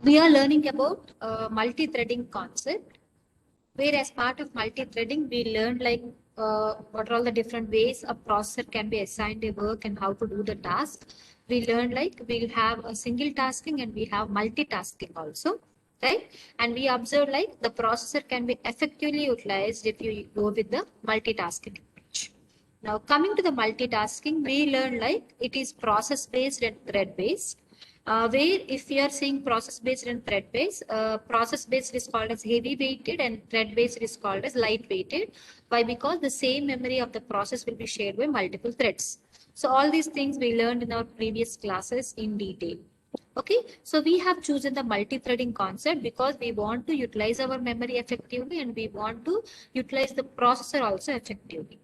We are learning about multi-threading concept, where as part of multi-threading, we learned like what are all the different ways a processor can be assigned a work and how to do the task. We learned like we'll have a single tasking and we have multitasking also, right? And we observed like the processor can be effectively utilized if you go with the multitasking approach. Now coming to the multitasking, we learned like it is process-based and thread-based. Where if you are seeing process-based and thread-based, process-based is called as heavy-weighted and thread-based is called as light-weighted. Why? Because the same memory of the process will be shared by multiple threads. So all these things we learned in our previous classes in detail. Okay, so we have chosen the multi-threading concept because we want to utilize our memory effectively and we want to utilize the processor also effectively.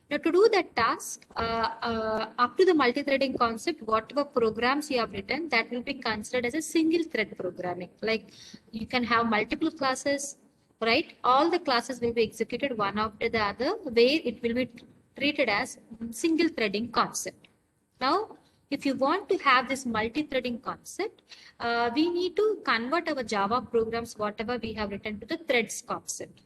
Now, to do that task, up to the multi-threading concept, whatever programs you have written, that will be considered as a single thread programming. Like you can have multiple classes, right? All the classes will be executed one after the other, where it will be treated as single threading concept. Now, if you want to have this multi-threading concept, we need to convert our Java programs, whatever we have written, to the threads concept,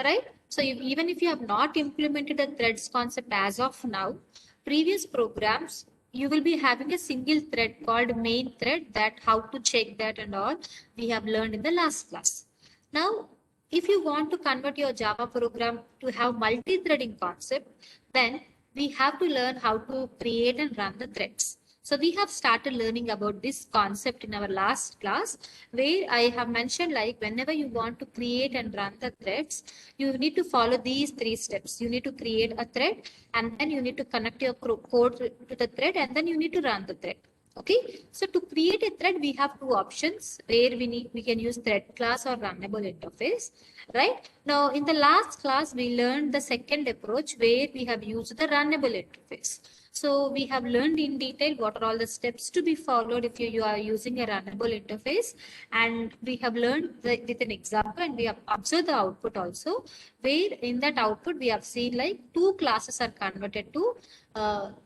right? So even if you have not implemented the threads concept as of now, previous programs, you will be having a single thread called main thread, that how to check that and all we have learned in the last class. Now, if you want to convert your Java program to have multi-threading concept, then we have to learn how to create and run the threads. So we have started learning about this concept in our last class, where I have mentioned like whenever you want to create and run the threads, you need to follow these 3 steps. You need to create a thread and then you need to connect your code to the thread and then you need to run the thread. Okay, so to create a thread, we have 2 options where we can use thread class or runnable interface, right? Now, in the last class, we learned the second approach where we have used the runnable interface. So we have learned in detail what are all the steps to be followed if you are using a runnable interface. And we have learned with an example and we have observed the output also, where in that output we have seen like 2 classes are converted to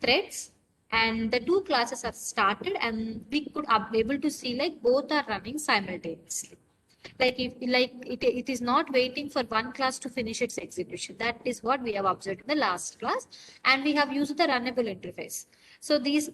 threads, and the 2 classes are started and we could be able to see like both are running simultaneously. Like if it is not waiting for one class to finish its execution. That is what we have observed in the last class, and we have used the runnable interface. So these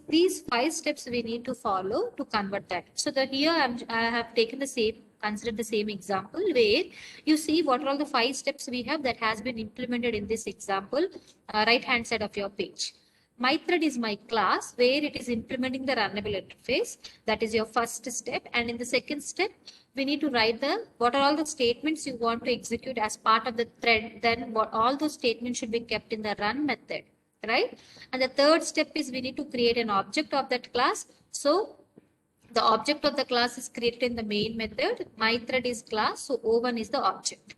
5 steps we need to follow to convert that. So here I have taken the same, consider the same example where you see what are all the 5 steps we have that has been implemented in this example, right hand side of your page. My thread is my class where it is implementing the runnable interface. That is your first step. And in the second step, we need to write what are all the statements you want to execute as part of the thread. Then all those statements should be kept in the run method, right? And the third step is we need to create an object of that class. So the object of the class is created in the main method. My thread is class, so O1 is the object.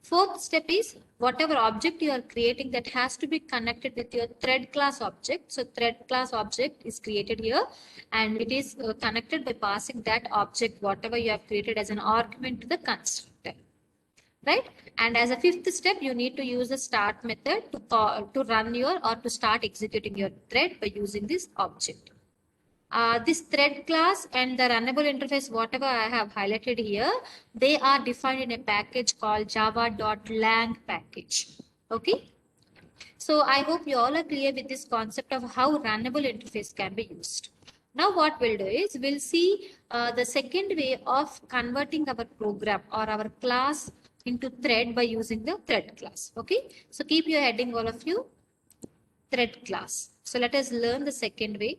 Fourth step is whatever object you are creating, that has to be connected with your thread class object. So thread class object is created here and it is connected by passing that object, whatever you have created, as an argument to the constructor, right? And as a 5th step, you need to use the start method to run your or to start executing your thread by using this object. This thread class and the runnable interface, whatever I have highlighted here, they are defined in a package called java.lang package. Okay. So I hope you all are clear with this concept of how runnable interface can be used. Now what we'll do is we'll see the second way of converting our program or our class into thread by using the thread class. Okay. So keep your heading, all of you, thread class. So let us learn the second way.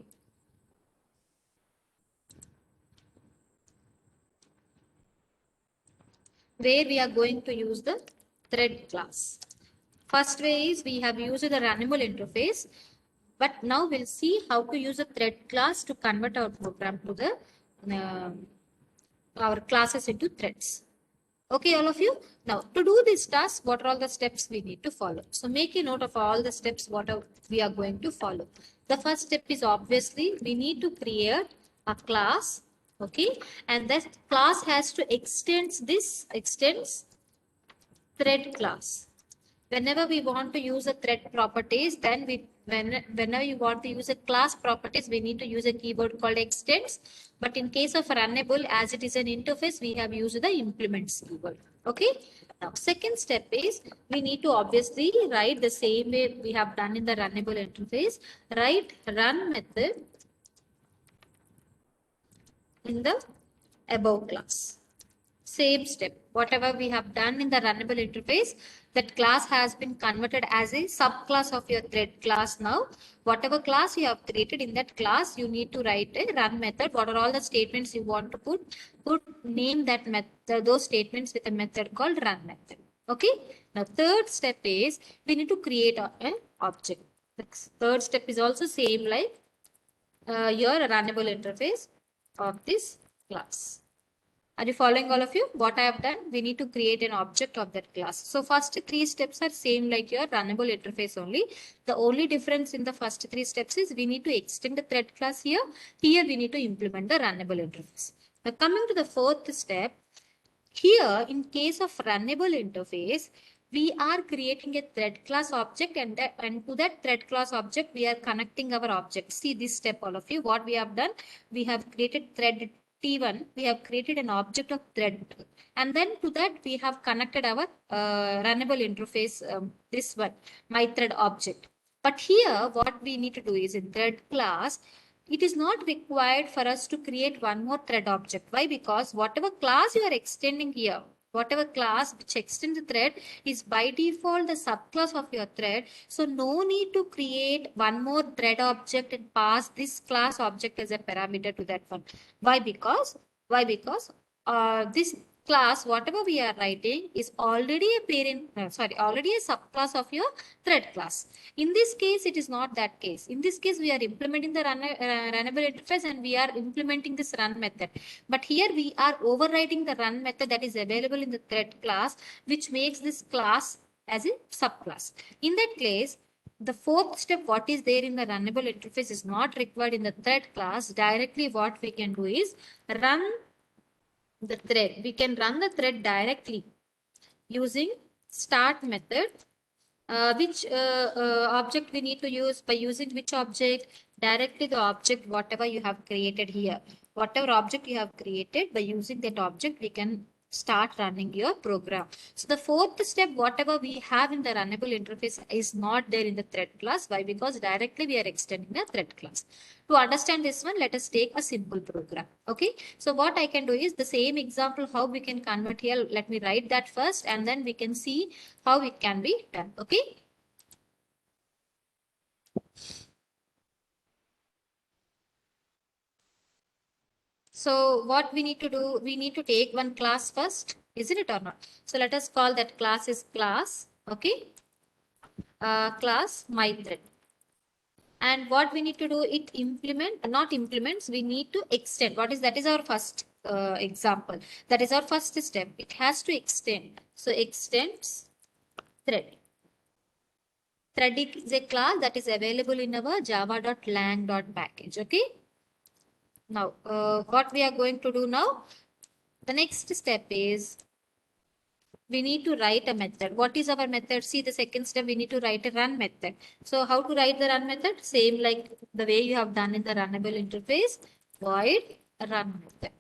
Where we are going to use the thread class. First way is we have used the runnable interface, but now we'll see how to use a thread class to convert our program to the our classes into threads. Okay, all of you. Now, to do this task, what are all the steps we need to follow? So make a note of all the steps what we are going to follow. The first step is obviously we need to create a class. Okay, and that class has to extends thread class. Whenever we want to use a thread properties, then we whenever you want to use a class properties, we need to use a keyword called extends. But in case of runnable, as it is an interface, we have used the implements keyword. Okay. Now, second step is we need to obviously write the same way we have done in the runnable interface. Write run method in the above class. Same step. Whatever we have done in the runnable interface, that class has been converted as a subclass of your thread class now. Whatever class you have created in that class, you need to write a run method. What are all the statements you want to put name that method, those statements with a method called run method. Okay. Now, third step is we need to create an object. The third step is also same like your runnable interface of this class. Are you following all of you? What I have done, we need to create an object of that class. So first three steps are same like your runnable interface only. The only difference in the first three steps is we need to extend the thread class here. Here we need to implement the runnable interface. Now coming to the fourth step, here in case of runnable interface, we are creating a thread class object and to that thread class object, we are connecting our object. See this step all of you. What we have done, we have created thread T1, we have created an object of thread. And then to that, we have connected our runnable interface, this one, my thread object. But here, what we need to do is in thread class, it is not required for us to create one more thread object. Why? Because whatever class you are extending here, whatever class which extends the thread is by default the subclass of your thread. So no need to create one more thread object and pass this class object as a parameter to that one. Why? Because this class, whatever we are writing, is already a already a subclass of your thread class. In this case, it is not that case. In this case, we are implementing the runnable interface and we are implementing this run method. But here we are overriding the run method that is available in the thread class, which makes this class as a subclass. In that case, the fourth step, what is there in the runnable interface, is not required in the thread class. Directly, what we can do is run the thread. We can run the thread directly using start method. Which object we need to use? By using which object? Directly the object whatever you have created here. Whatever object you have created, by using that object, we can start running your program. So the fourth step, whatever we have in the runnable interface, is not there in the thread class. Why? Because directly we are extending the thread class. To understand this one, let us take a simple program. Okay. So what I can do is the same example, how we can convert here. Let me write that first and then we can see how it can be done. Okay. So what we need to do, we need to take one class first, isn't it or not? So let us call that class is class. Okay. Class mythread. And what we need to do, it not implements, we need to extend. What is that? Is our first example. That is our first step. It has to extend. So extends thread. Thread is a class that is available in our java.lang.package. Okay. Now, what we are going to do now, the next step is we need to write a method. What is our method? See the second step, we need to write a run method. So how to write the run method? Same like the way you have done in the runnable interface, void run method.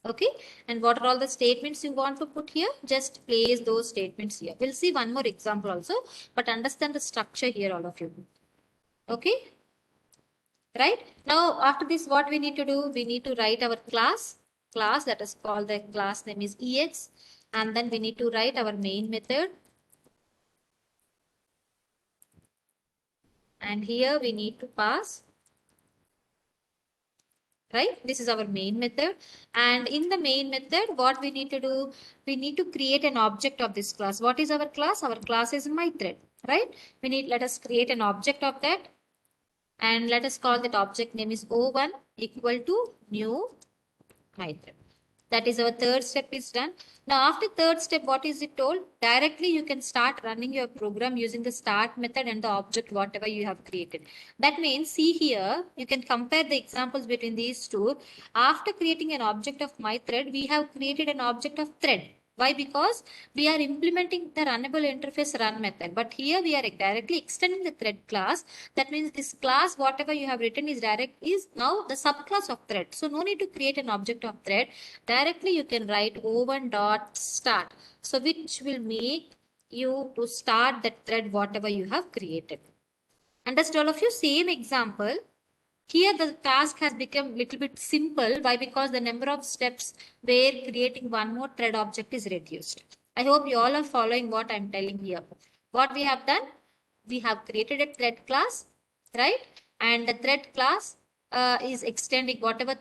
Okay. And what are all the statements you want to put here? Just place those statements here. We'll see one more example also, but understand the structure here, all of you. Okay. Right. Now, after this, what we need to do? We need to write our class that is called, the class name is ex. And then we need to write our main method. And here we need to pass, right? This is our main method. And in the main method, what we need to do, we need to create an object of this class. What is our class? Our class is mythread, right? Let us create an object of that. And let us call that object name is O1 equal to new mythread. That is our third step is done. Now, after third step, what is it told? Directly, you can start running your program using the start method and the object, whatever you have created. That means, see here, you can compare the examples between these two. After creating an object of mythread, we have created an object of thread. Why? Because we are implementing the runnable interface run method, but here we are directly extending the thread class. That means this class, whatever you have written is now the subclass of thread. So no need to create an object of thread. Directly you can write o1 dot start. So which will make you to start that thread whatever you have created. Understood all of you? Same example. Here the task has become little bit simple. Why? Because the number of steps where creating one more thread object is reduced. I hope you all are following what I'm telling here. What we have done? We have created a thread class, right? And the thread class is extending whatever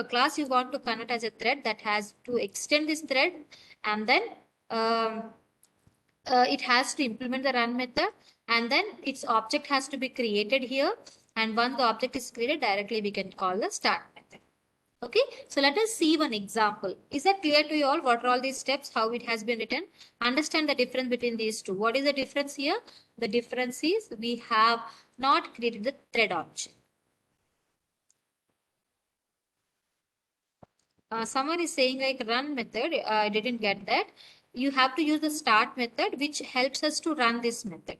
class you want to convert as a thread, that has to extend this thread, and then um, it has to implement the run method, and then its object has to be created here, and once the object is created, directly we can call the start method. Okay, so let us see one example. Is that clear to you all? What are all these steps, how it has been written? Understand the difference between these two. What is the difference here? The difference is we have not created the thread object. Someone is saying like run method. I didn't get that. You have to use the start method, which helps us to run this method.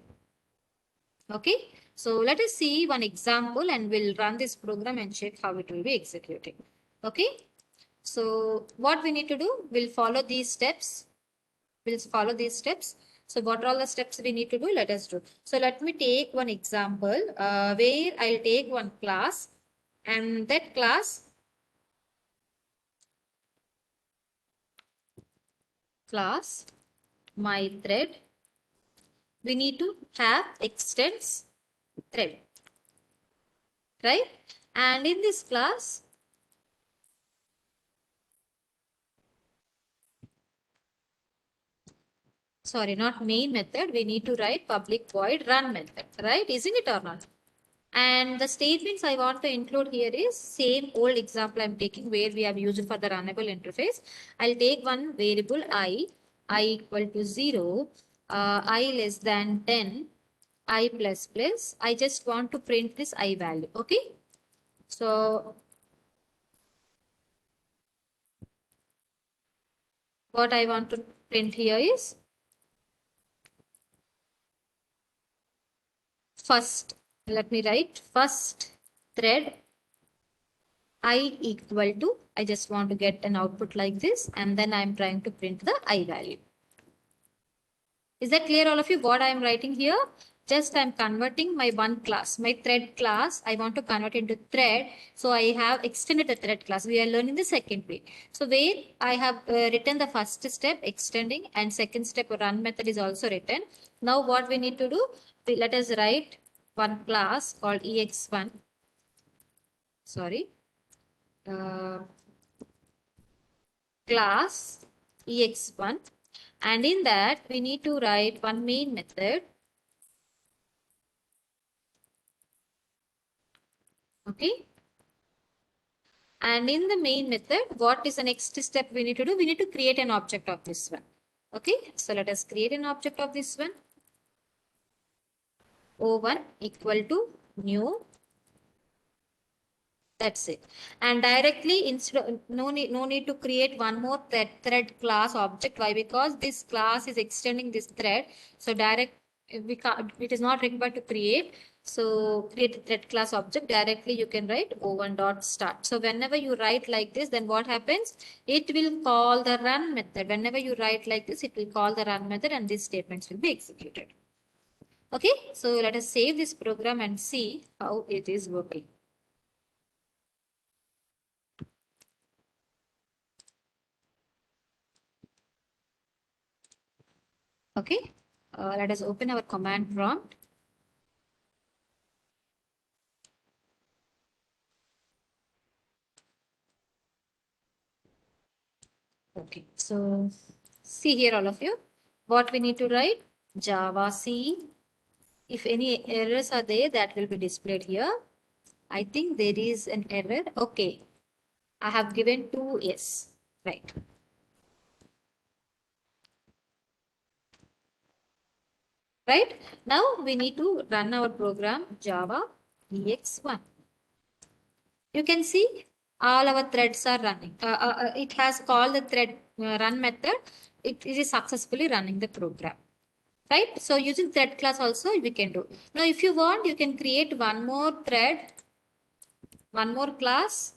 Okay, so let us see one example and we'll run this program and check how it will be executing. Okay, so what we need to do, we'll follow these steps. So what are all the steps we need to do? Let us do. So let me take one example where I'll take one class, and that class my thread, we need to have extends thread, right? And in this class, sorry, not main method, we need to write public void run method, right? Isn't it or not? And the statements I want to include here is same old example I'm taking where we have used for the runnable interface. I'll take one variable I equal to 0, I less than 10, I plus plus. I just want to print this I value, okay? So what I want to print here is first, let me write first thread I equal to, I just want to get an output like this, and then I'm trying to print the I value. Is that clear all of you what I am writing here? Just I'm converting my one class, my thread class. I want to convert into thread. So I have extended the thread class. We are learning the second way. So where I have written the first step extending, and second step run method is also written. Now what we need to do, let us write one class called ex1. Sorry. Class ex1, and in that we need to write one main method. Okay, and in the main method, what is the next step we need to do? We need to create an object of this one. Okay, so let us create an object of this one. O1 equal to new. That's it. And directly, instead of, no need to create one more thread class object. Why? Because this class is extending this thread. So it is not required to create. So create a thread class object. Directly you can write o1 dot start. So whenever you write like this, then what happens? It will call the run method. Whenever you write like this, it will call the run method, and these statements will be executed. Okay, so let us save this program and see how it is working. Okay, let us open our command prompt. Okay, so see here all of you, what we need to write, Java C. If any errors are there, that will be displayed here. I think there is an error. Okay, I have given 2S, right? Right, now we need to run our program Java EX1. You can see all our threads are running. It has called the thread run method. It is successfully running the program. Right? So using thread class also we can do. Now, if you want, you can create one more thread, one more class.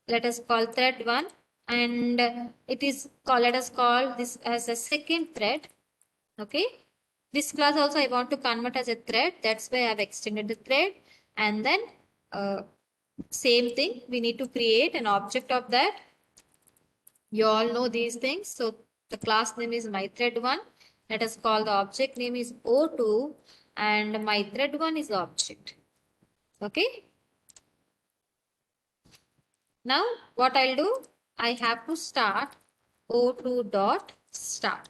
Let us call thread one, and it is called, let us call this as a second thread. Okay. This class also I want to convert as a thread. That's why I have extended the thread. And then same thing, we need to create an object of that. You all know these things. So the class name is myThread1. Let us call the object name is O2 and myThread1 is the object. Okay. Now what I'll do, I have to start O2 dot start.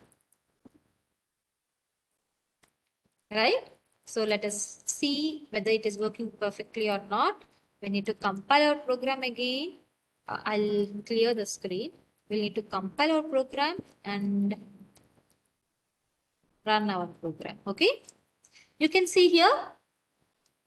Right. So let us see whether it is working perfectly or not. We need to compile our program again. I'll clear the screen. We need to compile our program and run our program. Okay. You can see here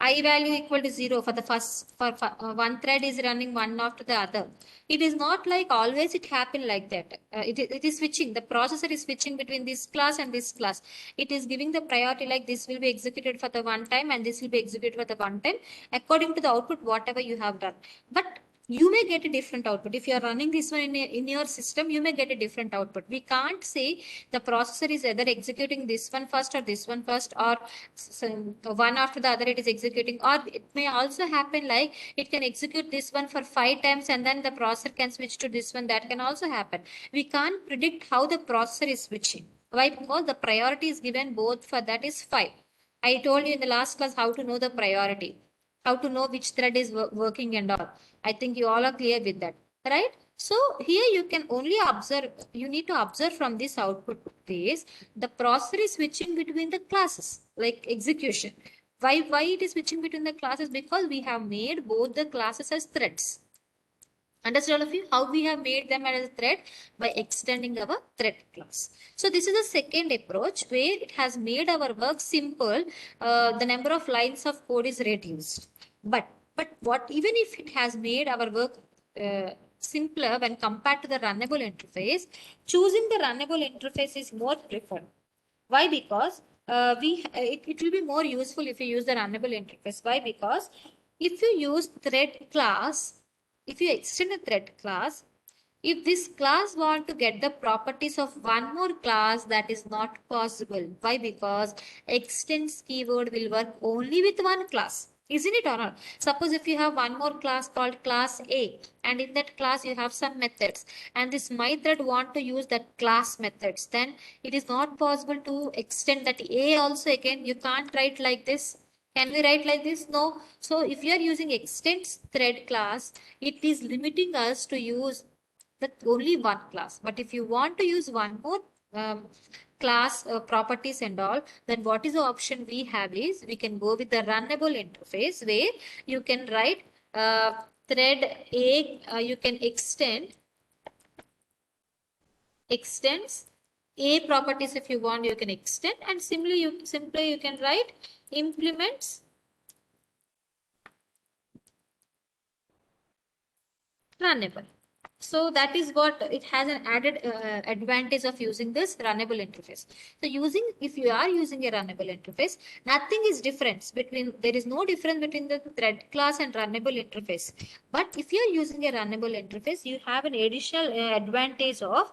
I value equal to 0 for the first, one thread is running one after the other. It is not like always it happen like that. It is switching. The processor is switching between this class and this class. It is giving the priority like this will be executed for the one time and this will be executed for the one time according to the output whatever you have done. But you may get a different output. If you are running this one in your system, you may get a different output. We can't say the processor is either executing this one first or this one first, or one after the other it is executing, or it may also happen like it can execute this one for 5 times and then the processor can switch to this one. That can also happen. We can't predict how the processor is switching. Why? Because the priority is given both for that is 5. I told you in the last class how to know the priority, how to know which thread is working and all. I think you all are clear with that, right? So here you can only observe, you need to observe from this output phase, the processor is switching between the classes, like execution. Why it is switching between the classes? Because we have made both the classes as threads. Understand all of you how we have made them as a thread? By extending our thread class. So this is the second approach where it has made our work simple. The number of lines of code is reduced. But what even if it has made our work simpler when compared to the runnable interface, choosing the runnable interface is more preferred. Why? Because it will be more useful if you use the runnable interface. Why? Because if you use thread class, if you extend a thread class, if this class want to get the properties of one more class, that is not possible. Why? Because extends keyword will work only with one class. Isn't it or not? Suppose if you have one more class called class A, and in that class you have some methods, and this myThread want to use that class methods, then it is not possible to extend that A also again. You can't write like this. Can we write like this? No. So if you are using extends thread class, it is limiting us to use that only one class. But if you want to use one more class properties and all, then what is the option we have is we can go with the runnable interface where you can write thread A, you can extends A properties. If you want, you can extend, and simply you can write implements runnable. So that is what it has an added advantage of using this runnable interface. So if you are using a runnable interface, nothing is different between, there is no difference between the thread class and runnable interface. But if you are using a runnable interface, you have an additional advantage of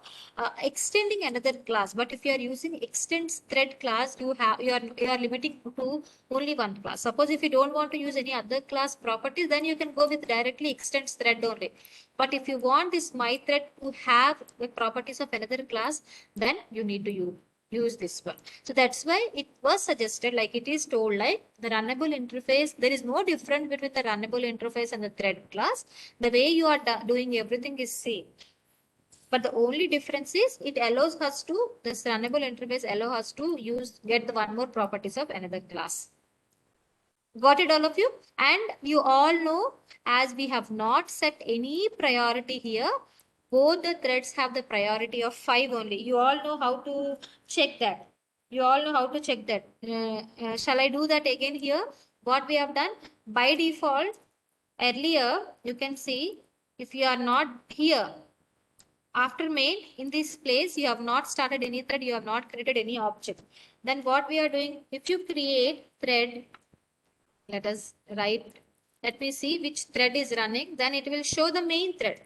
extending another class. But if you are using extends thread class, you are limiting to only one class. Suppose if you don't want to use any other class properties, then you can go with directly extends thread only. But if you want this myThread to have the properties of another class, then you need to use this one. So that's why it was suggested, like it is told, like the runnable interface, there is no difference between the runnable interface and the thread class. The way you are doing everything is same. But the only difference is it allows us to, this runnable interface allows us to get the one more properties of another class. Got it, all of you? And you all know, as we have not set any priority here, both the threads have the priority of 5 only. You all know how to check that. You all know how to check that. Shall I do that again here? What we have done by default, earlier you can see if you are not here, after main, in this place, you have not started any thread, you have not created any object. Then what we are doing, if you create thread, let us write, let me see which thread is running, then it will show the main thread.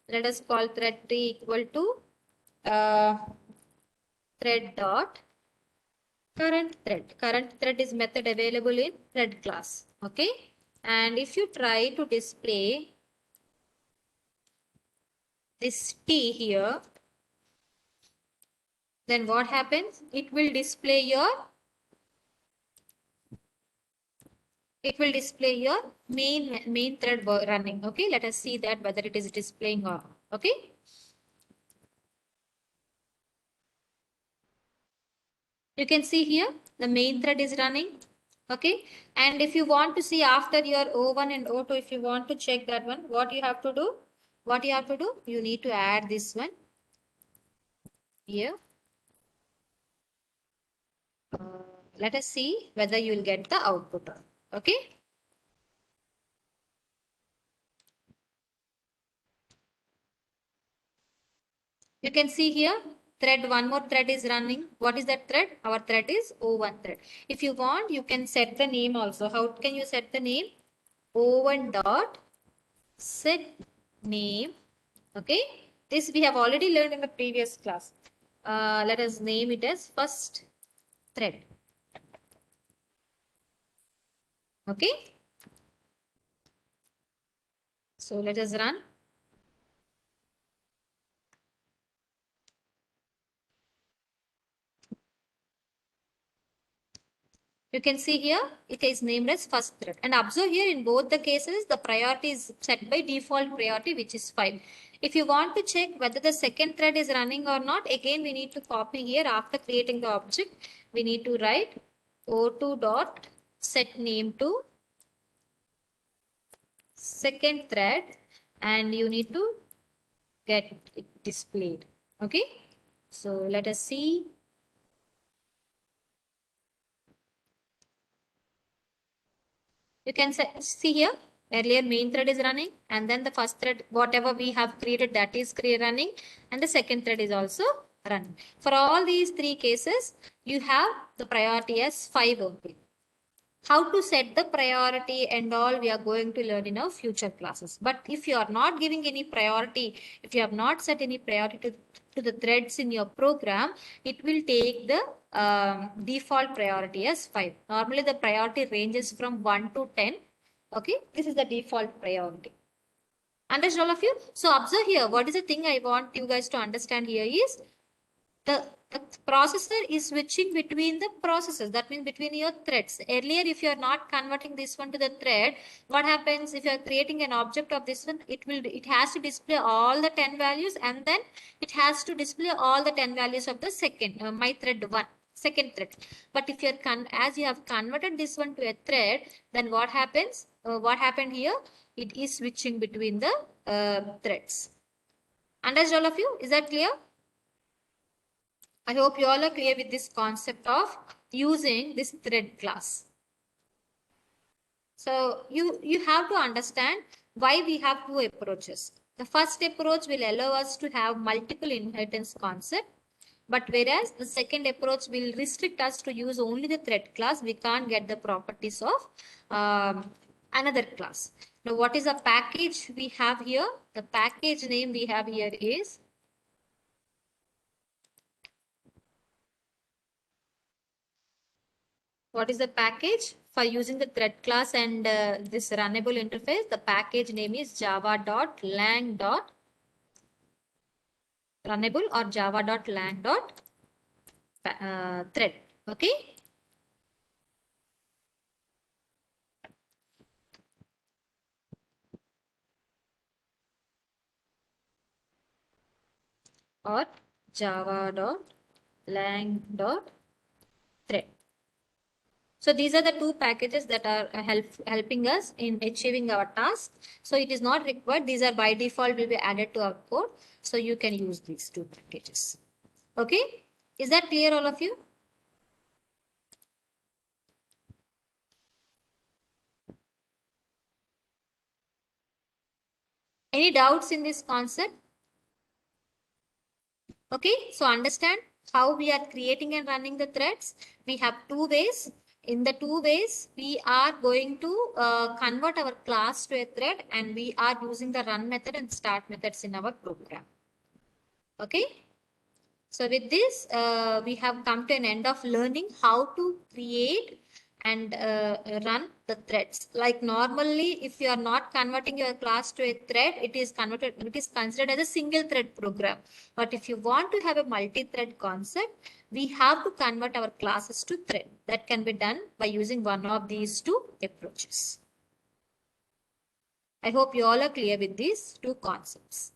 Let us call thread t equal to thread dot current thread. Current thread is method available in thread class. Okay. And if you try to display this t here, then what happens? It will display your main thread running. Okay, let us see that whether it is displaying or okay. You can see here the main thread is running. Okay, and if you want to see after your O1 and O2, if you want to check that one, what you have to do? What you have to do? You need to add this one here. Let us see whether you will get the output. Okay. You can see here thread, one more thread is running. What is that thread? Our thread is O1 thread. If you want, you can set the name also. How can you set the name? O1 dot set name. Okay. This we have already learned in the previous class. Let us name it as first thread. Okay. So let us run. You can see here it is named as first thread, and observe here in both the cases the priority is set by default priority, which is 5. If you want to check whether the second thread is running or not, again we need to copy here. After creating the object, we need to write O2 dot set name to second thread, and you need to get it displayed. Okay, so let us see. You can see here earlier main thread is running, and then the first thread, whatever we have created, that is running, and the second thread is also running. For all these three cases, you have the priority as 5 only. How to set the priority and all we are going to learn in our future classes. But if you are not giving any priority, if you have not set any priority to the threads in your program, it will take the default priority as 5. Normally the priority ranges from 1 to 10. Okay, this is the default priority. Understand all of you? So observe here, what is the thing I want you guys to understand here is the processor is switching between the processes. That means between your threads. Earlier, if you are not converting this one to the thread, what happens if you are creating an object of this one? It has to display all the 10 values, and then it has to display all the 10 values of the second my thread one. Second thread. But if you're as you have converted this one to a thread, then what happens? What happened here? It is switching between the threads. Understand all of you? Is that clear? I hope you all are clear with this concept of using this thread class. So you have to understand why we have two approaches. The first approach will allow us to have multiple inheritance concept. But whereas the second approach will restrict us to use only the thread class, we can't get the properties of another class. Now, what is the package we have here? The package name we have here is what is the package for using the thread class and this runnable interface? The package name is java.lang.runnable or java.lang.thread. Okay. Or java.lang.thread. So these are the two packages that are helping us in achieving our task. So it is not required. These are by default will be added to our code. So you can use these two packages. Okay. Is that clear, all of you? Any doubts in this concept? Okay, so understand how we are creating and running the threads. We have two ways. In the two ways, we are going to convert our class to a thread, and we are using the run method and start methods in our program. Okay. So with this, we have come to an end of learning how to create and run the threads. Like normally, if you are not converting your class to a thread, it is considered as a single thread program. But if you want to have a multi-thread concept, we have to convert our classes to thread. That can be done by using one of these two approaches. I hope you all are clear with these two concepts.